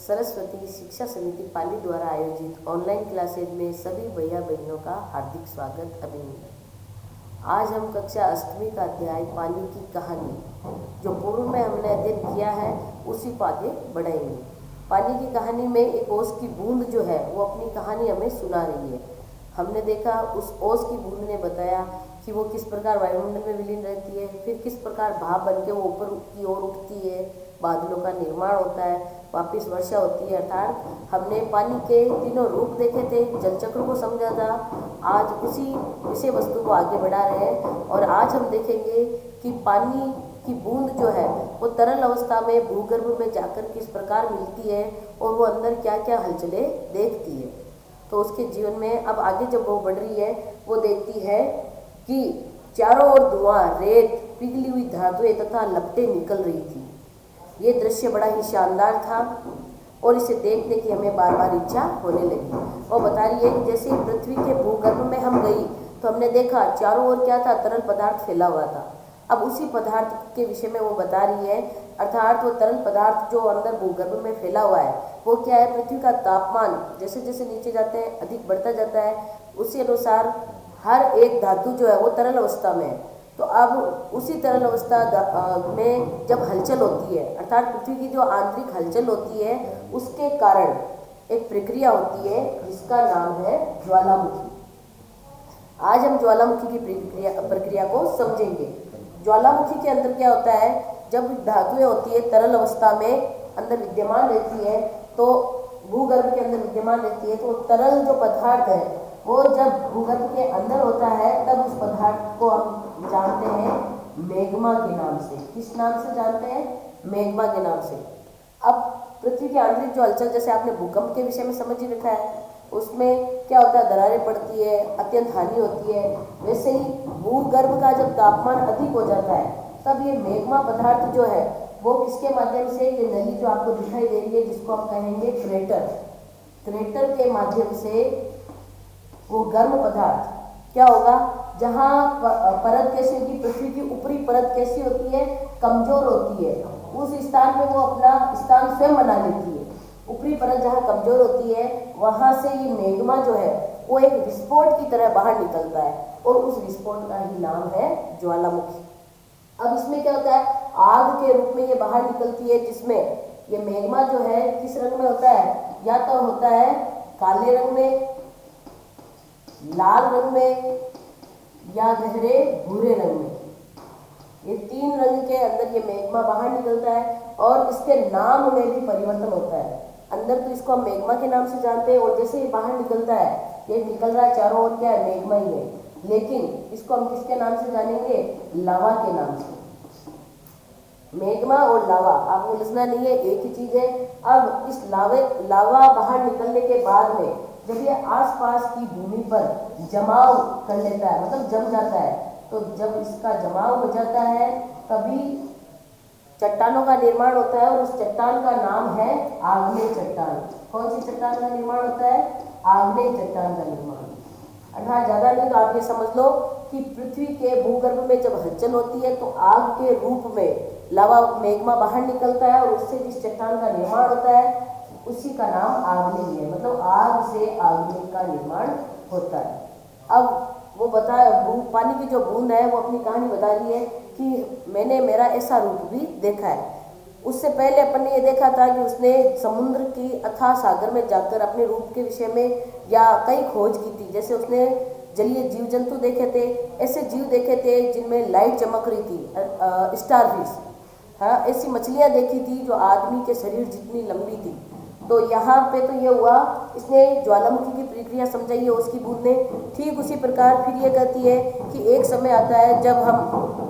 सरस्वती शिक्षा समिति पाली द्वारा आयोजित ऑनलाइन क्लासेज में सभी भैया बहनों का हार्दिक स्वागत अभिनंदन। आज हम कक्षा अष्टवीं का अध्याय पाली की कहानी जो पूर्व में हमने अध्ययन किया है उसी को आगे बढ़ाएंगे। पाली की कहानी में एक ओस की बूंद जो है वो अपनी कहानी हमें सुना रही है। हमने देखा उस ओस की बूंद ने बताया कि वो किस प्रकार वायुमंडल में विलीन रहती है, फिर किस प्रकार भाप बन के वो ऊपर की ओर उठती है, बादलों का निर्माण होता है, वापिस वर्षा होती है। अर्थात हमने पानी के तीनों रूप देखे थे, जलचक्र को समझा था। आज उसी विषय वस्तु को आगे बढ़ा रहे हैं और आज हम देखेंगे कि पानी की बूंद जो है वो तरल अवस्था में भूगर्भ में जाकर किस प्रकार मिलती है और वो अंदर क्या क्या हलचलें देखती है। तो उसके जीवन में अब आगे जब वो बढ़ रही है वो देखती है कि चारों ओर धुआं, रेत, पिघली हुई धातुएं तथा लपटें निकल रही थी। ये दृश्य बड़ा ही शानदार था और इसे देखने की हमें बार बार इच्छा होने लगी। वो बता रही है कि जैसे पृथ्वी के भूगर्भ में हम गई तो हमने देखा चारों ओर क्या था, तरल पदार्थ फैला हुआ था। अब उसी पदार्थ के विषय में वो बता रही है, अर्थात वो तरल पदार्थ जो अंदर भूगर्भ में फैला हुआ है वो क्या है, पृथ्वी का तापमान जैसे जैसे नीचे जाते हैं अधिक बढ़ता जाता है, उसी अनुसार हर एक धातु जो है वो तरल अवस्था में है। तो अब उसी तरल अवस्था में जब हलचल होती है, अर्थात पृथ्वी की जो आंतरिक हलचल होती है उसके कारण एक प्रक्रिया होती है जिसका नाम है ज्वालामुखी। आज हम ज्वालामुखी की प्रक्रिया को समझेंगे। ज्वालामुखी के अंदर क्या होता है, जब धातुएं होती है तरल अवस्था में अंदर विद्यमान रहती है, तो भूगर्भ के अंदर विद्यमान रहती है, तो तरल जो पदार्थ है वो जब भूगर्भ के अंदर होता है तब उस पदार्थ को हम जानते हैं मैग्मा के नाम से। किस नाम से जानते हैं? मैग्मा के नाम से। अब पृथ्वी की आंतरिक जो हलचल, जैसे आपने भूकंप के विषय में समझ ही रखा है, उसमें क्या होता है, दरारें पड़ती है, अत्यंत हानि होती है। वैसे ही भूगर्भ का जब तापमान अधिक हो जाता है तब ये मैग्मा पदार्थ जो है वो किसके माध्यम से, ये नली जो आपको दिखाई दे रही है जिसको हम कहेंगे क्रेटर के माध्यम से वो गर्म पदार्थ क्या होगा, जहाँ परत कैसी होगी, पृथ्वी की ऊपरी परत कैसी होती है, कमजोर होती है, उस स्थान पे वो अपना स्थान स्वयं बना लेती है। ऊपरी परत जहाँ कमजोर होती है वहाँ से ये मैग्मा जो है वो एक विस्फोट की तरह बाहर निकलता है और उस विस्फोट का ही नाम है ज्वालामुखी। अब इसमें क्या होता है, आग के रूप में ये बाहर निकलती है, जिसमें ये मैग्मा जो है किस रंग में होता है, या तो होता है काले रंग में, लाल रंग में या गहरे भूरे रंग में। ये तीन रंग के अंदर ये मैग्मा बाहर निकलता है और इसके नाम में भी परिवर्तन होता है। अंदर तो इसको हम मैग्मा के नाम से जानते हैं और जैसे ये बाहर निकलता है, ये निकल रहा है चारों ओर क्या है, मैग्मा ही है, लेकिन इसको हम किसके नाम से जानेंगे, लावा के नाम से। मैग्मा और लावा आपको लिखना नहीं है, एक ही चीज है। अब इस लावा बाहर निकलने के बाद में जब ये आसपास की भूमि पर जमाव कर लेता है, मतलब जम जाता है, तो जब इसका जमाव हो जाता है तभी चट्टानों का निर्माण होता है और उस चट्टान का नाम है आग्नेय चट्टान। कौन सी चट्टान का निर्माण होता है? आग्नेय चट्टान का निर्माण। अर्थात ज़्यादा नहीं तो आप ये समझ लो कि पृथ्वी के भूगर्भ में जब हलचल होती है तो आग के रूप में लावा मैग्मा बाहर निकलता है और उससे जिस चट्टान का निर्माण होता है उसी का नाम आग्नेय है, मतलब आग से आग्नेय का निर्माण होता है। अब वो पानी की जो बूंद है वो अपनी कहानी बता रही है कि मैंने मेरा ऐसा रूप भी देखा है। उससे पहले अपन ने ये देखा था कि उसने समुद्र की अथाह सागर में जाकर अपने रूप के विषय में या कई खोज की थी। जैसे उसने जलीय जीव जंतु देखे थे, ऐसे जीव देखे थे जिनमें लाइट चमक रही थी, स्टारफिश, हाँ, ऐसी मछलियाँ देखी थी जो आदमी के शरीर जितनी लंबी थी। तो यहाँ पे तो ये हुआ, इसने ज्वालामुखी की प्रक्रिया समझाई है उसकी बूंद ने। ठीक उसी प्रकार फिर ये कहती है कि एक समय आता है जब हम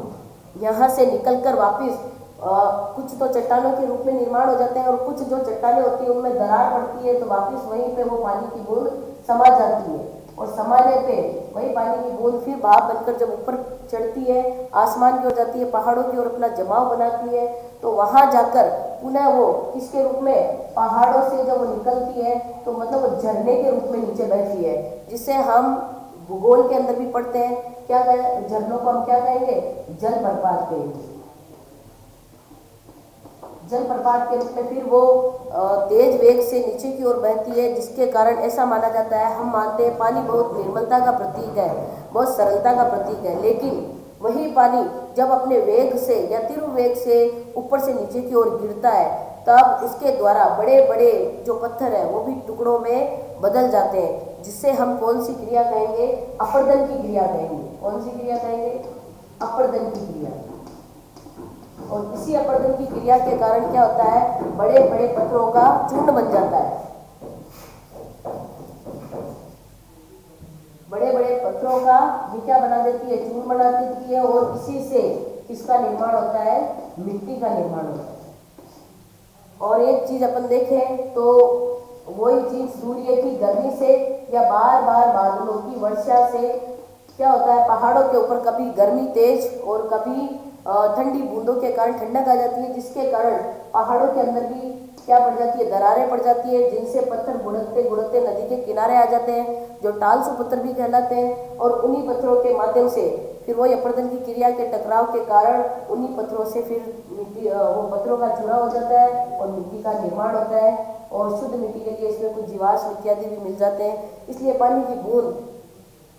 यहाँ से निकलकर वापस कुछ तो चट्टानों के रूप में निर्माण हो जाते हैं और कुछ जो चट्टानें होती हैं उनमें दरार पड़ती है, तो वापस वहीं पे वो पानी की बूंद समा जाती है और समाने पे वही पानी की बूंद फिर भाप बनकर जब ऊपर चढ़ती है, आसमान की ओर जाती है, पहाड़ों की ओर अपना जमाव बनाती है, तो वहाँ जाकर पुनः वो किसके रूप में, पहाड़ों से जब वो निकलती है तो मतलब वो झरने के रूप में नीचे बहती है, जिसे हम भूगोल के अंदर भी पढ़ते हैं। क्या झरनों को हम क्या कहेंगे, जलप्रपात कहेंगे। जलप्रपात के रूप में फिर वो तेज वेग से नीचे की ओर बहती है, जिसके कारण ऐसा माना जाता है, हम मानते हैं पानी बहुत निर्मलता का प्रतीक है, बहुत सरलता का प्रतीक है। लेकिन वही पानी जब अपने वेग से या तीव्र वेग से ऊपर से नीचे की ओर गिरता है, तब उसके द्वारा बड़े बड़े जो पत्थर है वो भी टुकड़ों में बदल जाते हैं, जिससे हम कौन सी क्रिया कहेंगे? अपर्दन की क्रिया कहेंगे। कौन सी क्रिया कहेंगे? अपर्दन की क्रिया। और इसी अपर्दन की क्रिया के कारण क्या होता है? बड़े बड़े पत्थरों का चूर्ण बन जाता है। बड़े बड़े पत्थरों का ये क्या बना देती है? चूर्ण बना देती है। और इसी से किसका निर्माण होता है? मिट्टी का निर्माण होता है। और एक चीज अपन देखें तो वही चीज सूर्य की गर्मी से या बार बार बादलों की वर्षा से क्या होता है? पहाड़ों के ऊपर कभी गर्मी तेज और कभी ठंडी बूंदों के कारण ठंडक आ जाती है, जिसके कारण पहाड़ों के अंदर भी क्या पड़ जाती है? दरारें पड़ जाती है, जिनसे पत्थर गुड़कते गुड़कते नदी के किनारे आ जाते हैं, जो टालसू पत्थर भी कहलाते हैं। और उन्हीं पत्थरों के माध्यम से फिर वही अपर्दन की क्रिया के टकराव के कारण उन्हीं पत्थरों से फिर मिट्टी वो पत्थरों का चूरा हो जाता है और मिट्टी का निर्माण होता है। और शुद्ध मिट्टी के लिए इसमें कुछ जीवाश्म इत्यादि भी मिल जाते हैं। इसलिए पानी की बूंद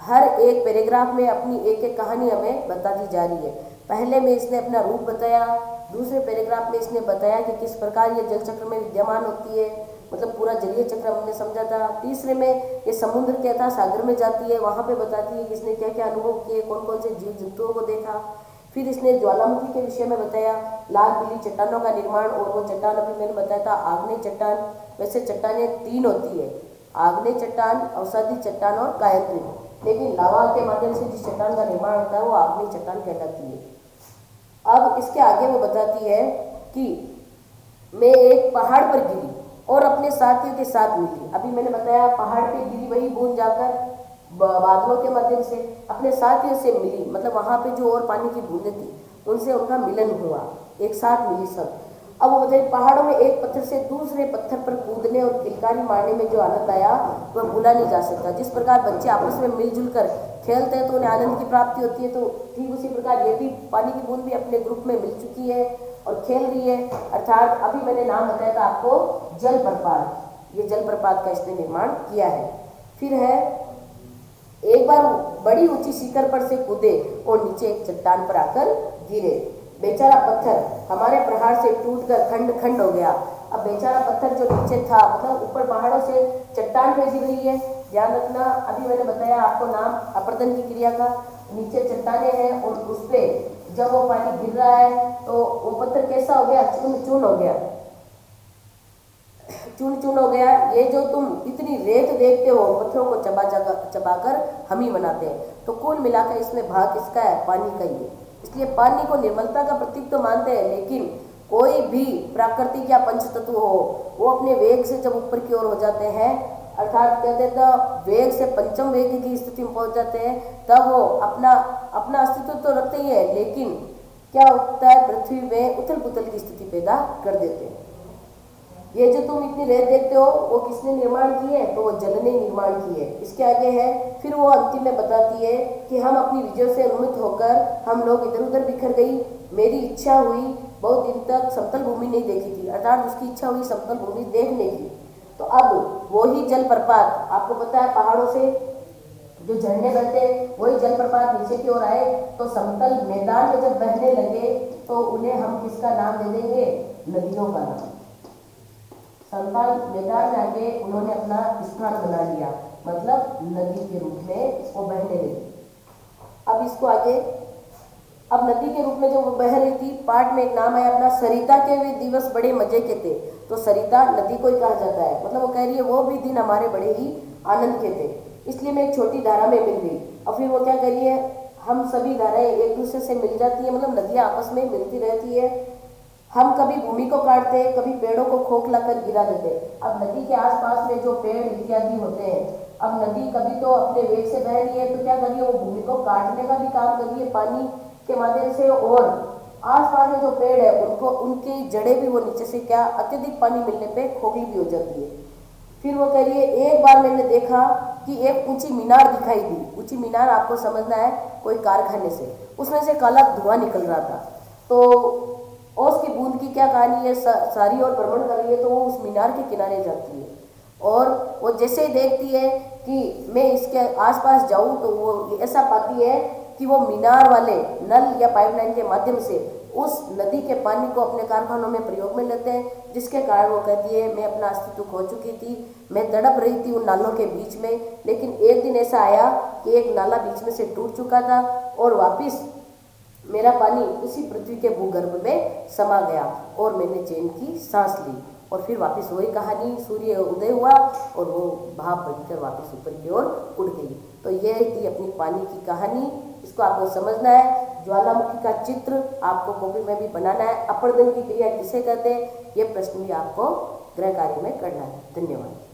हर एक पैराग्राफ में अपनी एक एक कहानी हमें बताती जा रही है। पहले में इसने अपना रूप बताया, दूसरे पैराग्राफ में इसने बताया कि किस प्रकार ये जल चक्र में विद्यमान होती है, मतलब पूरा जलीय चक्र हमने समझा था। तीसरे में ये समुद्र क्या था, सागर में जाती है, वहाँ पे बताती है कि इसने क्या क्या अनुभव किए, कौन कौन से जीव जंतुओं को देखा। फिर इसने ज्वालामुखी के विषय में बताया, लाल पीली चट्टानों का निर्माण। और वो चट्टान अभी मैंने बताया था आग्नेय चट्टान। वैसे चट्टानें तीन होती है, आग्नेय चट्टान, अवसादी चट्टान और कायंत्रिक। लेकिन लावा के माध्यम से जिस चट्टान का निर्माण होता है वो आग्नेय चट्टान कहलाती है। अब इसके आगे वो बताती है कि मैं एक पहाड़ पर गिरी और अपने साथियों के साथ मिली। अभी मैंने बताया पहाड़ पे गिरी वही बूंद जाकर बादलों के माध्यम से अपने साथियों से मिली, मतलब वहाँ पे जो और पानी की बूंदें थी उनसे उनका मिलन हुआ, एक साथ मिली सब। अब वो बताइए पहाड़ों में एक पत्थर से दूसरे पत्थर पर कूदने और किलकारी मारने में जो आनंद आया वह भूला नहीं जा सकता। जिस प्रकार बच्चे आपस में मिलजुल कर खेलते हैं तो उन्हें आनंद की प्राप्ति होती है, तो ठीक उसी प्रकार ये भी पानी की बूंद भी अपने ग्रुप में मिल चुकी है और खेल रही है। अर्थात अभी मैंने नाम बताया था आपको जलप्रपात, ये जलप्रपात का इसने निर्माण किया है। फिर है एक बार बड़ी ऊंची शिखर पर से कूदे और नीचे एक चट्टान पर आकर गिरे। बेचारा पत्थर हमारे प्रहार से टूटकर खंड खंड हो गया। अब बेचारा पत्थर जो नीचे था, मतलब ऊपर पहाड़ों से चट्टान पे गिर रही है, ध्यान रखना। अभी मैंने बताया आपको नाम अपर्दन की क्रिया का। नीचे चट्टाने हैं और उस पर जब वो पानी गिर रहा है तो वो पत्थर कैसा हो गया? चूर्ण चूर्ण हो गया, चूर्ण चूर्ण हो गया। ये जो तुम इतनी रेत देखते हो पत्थरों को चबाकर हम ही बनाते हैं। तो कुल मिलाकर इसमें भाग किसका है? पानी का ही है। इसलिए पानी को निर्मलता का प्रतीक तो मानते हैं, लेकिन कोई भी प्राकृतिक या पंच तत्व हो वो अपने वेग से जब ऊपर की ओर हो जाते हैं, अर्थात कहते हैं तो वेग से पंचम वेग की स्थिति में पहुंच जाते हैं, तब वो अपना अपना अस्तित्व तो रखते ही है, लेकिन क्या होता है? पृथ्वी में उथल पुथल की स्थिति पैदा कर देते हैं। ये जो तुम इतनी रेत देखते हो वो किसने निर्माण की है? तो वो जल ने निर्माण की है। इसके आगे है फिर वो अंतिम में बताती है कि हम अपनी विजय से उन्मित होकर हम लोग इधर उधर बिखर गई। मेरी इच्छा हुई बहुत दिन तक समतल भूमि नहीं देखी थी, अर्थात उसकी इच्छा हुई समतल भूमि देखने की। तो अब वही जलप्रपात, आपको पता है पहाड़ों से जो झरने बहते वही जलप्रपात नीचे की ओर आए, तो समतल मैदान में जब बहने लगे तो उन्हें हम किसका नाम दे देंगे? नदियों का नाम। समतल मैदान में आके उन्होंने अपना स्थान बना लिया, मतलब नदी के रूप में वो बहने लगी। अब इसको आगे, अब नदी के रूप में जो वो बह रही थी, पाठ में एक नाम है अपना, सरिता के वे दिवस बड़े मजे के थे। तो सरिता नदी को ही कहा जाता है, मतलब वो कह रही है वो भी दिन हमारे बड़े ही आनंद के थे, इसलिए मैं एक छोटी धारा में मिल गई। और फिर वो क्या कह रही है? हम सभी धाराएं एक दूसरे से मिल जाती है, मतलब नदियाँ आपस में मिलती रहती है। हम कभी भूमि को काटते हैं, कभी पेड़ों को खोखला कर गिरा देते हैं। अब नदी के आसपास में जो पेड़ इत्यादि होते हैं, अब नदी कभी तो अपने वेग से बह रही है तो क्या कर रही है? वो भूमि को काटने का भी काम कर रही है पानी के माध्यम से, और आसपास में जो पेड़ है उनको उनकी जड़ें भी वो नीचे से क्या अत्यधिक पानी मिलने पे खोखली भी हो जाती है। फिर वो कह रही है एक बार मैंने देखा कि एक ऊंची मीनार दिखाई दी। ऊंची मीनार आपको समझना है कोई कारखाने से, उसमें से काला धुआं निकल रहा था। तो ओस की बूंद की क्या कहानी है, सारी और भ्रमण कर रही है तो वो उस मीनार के किनारे जाती है और वो जैसे ही देखती है कि मैं इसके आसपास जाऊं तो वो ऐसा पाती है कि वो मीनार वाले नल या पाइपलाइन के माध्यम से उस नदी के पानी को अपने कारखानों में प्रयोग में लेते हैं, जिसके कारण वो कहती है मैं अपना अस्तित्व खो चुकी थी, मैं तड़प रही थी उन नालों के बीच में। लेकिन एक दिन ऐसा आया कि एक नाला बीच में से टूट चुका था और वापिस मेरा पानी उसी पृथ्वी के भूगर्भ में समा गया और मैंने चैन की सांस ली और फिर वापस वही कहानी, सूर्य उदय हुआ और वो भाप बनकर वापस ऊपर की ओर उड़ गई। तो ये थी अपनी पानी की कहानी, इसको आपको समझना है। ज्वालामुखी का चित्र आपको कॉपी में भी बनाना है। अपर्दन की क्रिया किसे कहते हैं, ये प्रश्न भी आपको गृह कार्य में करना है। धन्यवाद।